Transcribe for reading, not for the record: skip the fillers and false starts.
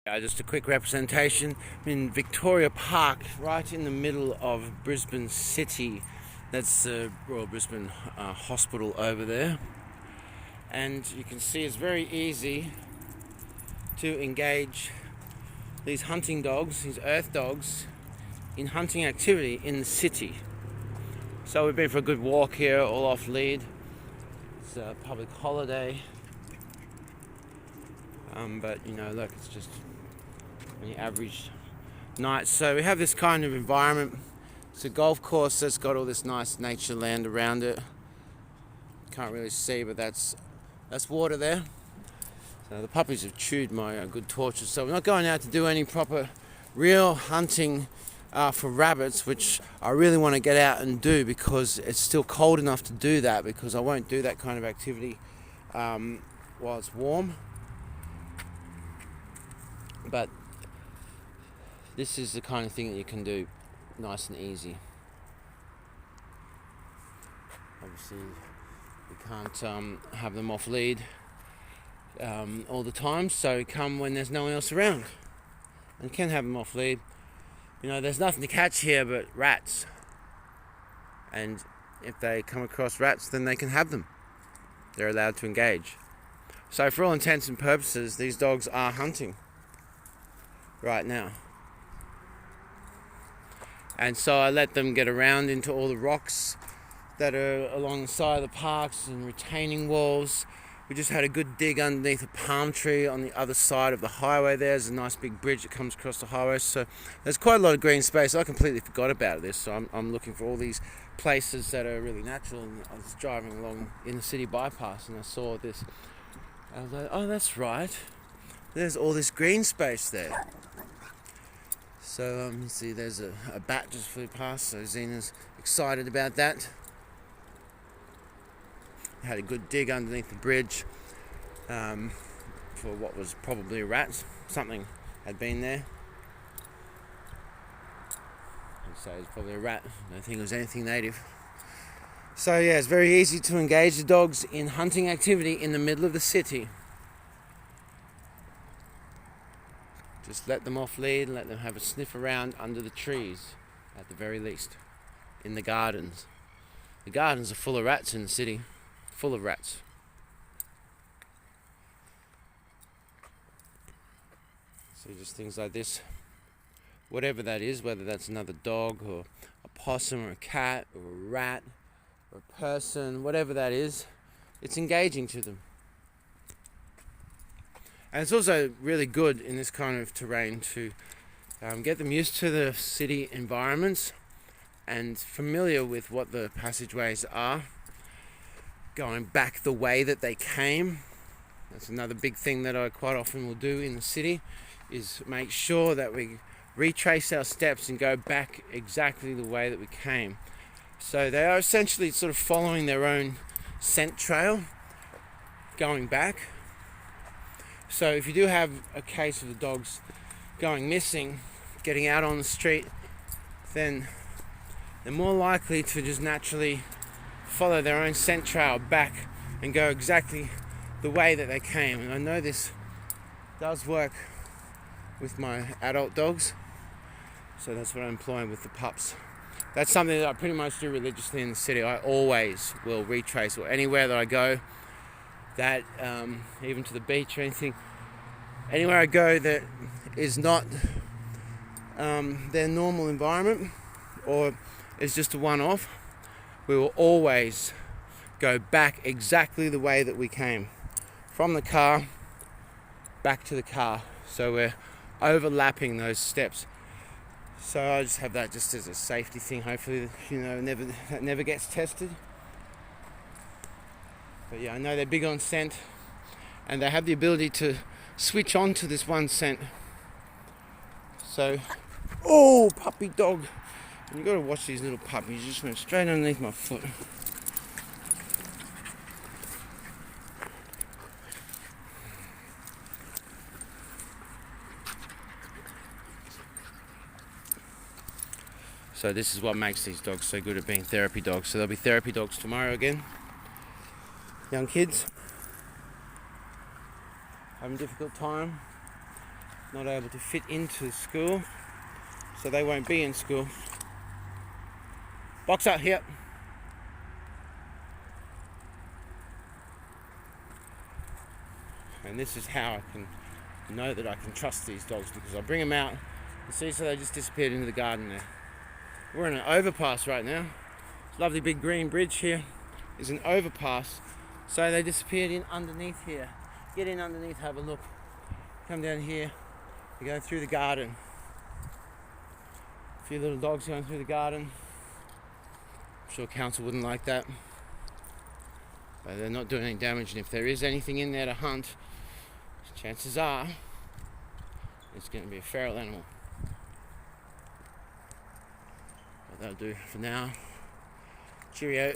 Just a quick representation. I'm in Victoria Park, right in the middle of Brisbane City. That's the Royal Brisbane Hospital over there. And you can see it's very easy to engage these hunting dogs, these earth dogs, in hunting activity in the city. So we've been for a good walk here, all off lead. It's a public holiday. But look, it's just the average night. So we have this kind of environment. It's a golf course that's got all this nice nature land around it. Can't really see, but that's water there. So the puppies have chewed my good torches. So we're not going out to do any proper real hunting for rabbits, which I really want to get out and do because it's still cold enough to do that, because I won't do that kind of activity while it's warm. But this is the kind of thing that you can do nice and easy. Obviously, you can't have them off lead all the time, so come when there's no one else around. And you can have them off lead. There's nothing to catch here but rats. And if they come across rats, then they can have them. They're allowed to engage. So for all intents and purposes, these dogs are hunting right now. And so I let them get around into all the rocks that are along the side of the parks and retaining walls. We just had a good dig underneath a palm tree on the other side of the highway. There's a nice big bridge that comes across the highway. So there's quite a lot of green space. I completely forgot about this. So I'm looking for all these places that are really natural. And I was driving along in the city bypass and I saw this. I was like, oh, that's right. There's all this green space there. So you see there's a bat just flew past, so Zena's excited about that. Had a good dig underneath the bridge for what was probably a rat. Something had been there. I'd say it's probably a rat. I don't think it was anything native. So yeah, it's very easy to engage the dogs in hunting activity in the middle of the city. Just let them off lead and let them have a sniff around under the trees, at the very least. In the gardens. The gardens are full of rats in the city. Full of rats. So just things like this. Whatever that is, whether that's another dog or a possum or a cat or a rat or a person, whatever that is, it's engaging to them. And it's also really good in this kind of terrain to get them used to the city environments and familiar with what the passageways are, going back the way that they came. That's another big thing that I quite often will do in the city, is make sure that we retrace our steps and go back exactly the way that we came. So they are essentially sort of following their own scent trail, going back. So if you do have a case of the dogs going missing, getting out on the street, then they're more likely to just naturally follow their own scent trail back and go exactly the way that they came. And I know this does work with my adult dogs, so that's what I'm employing with the pups. That's something that I pretty much do religiously in the city. I always will retrace, or anywhere that I go, that even to the beach or anything, anywhere I go that is not their normal environment or is just a one-off, we will always go back exactly the way that we came, from the car back to the car. So we're overlapping those steps. So I just have that just as a safety thing. Hopefully, that never gets tested. But yeah, I know they're big on scent, and they have the ability to switch on to this one scent. So, oh, puppy dog. And you've got to watch these little puppies. You just went straight underneath my foot. So this is what makes these dogs so good at being therapy dogs. So there'll be therapy dogs tomorrow again. Young kids having a difficult time not able to fit into school, so they won't be in school. Box up here. And this is how I can know that I can trust these dogs, because I bring them out and see, so they just disappeared into the garden there. We're in an overpass right now. This lovely big green bridge here is an overpass, so they disappeared in underneath here. Get in underneath, have a look. Come down here, you go through the garden. A few little dogs going through the garden. I'm sure council wouldn't like that, but they're not doing any damage, and if there is anything in there to hunt, chances are it's going to be a feral animal. But that'll do for now. Cheerio.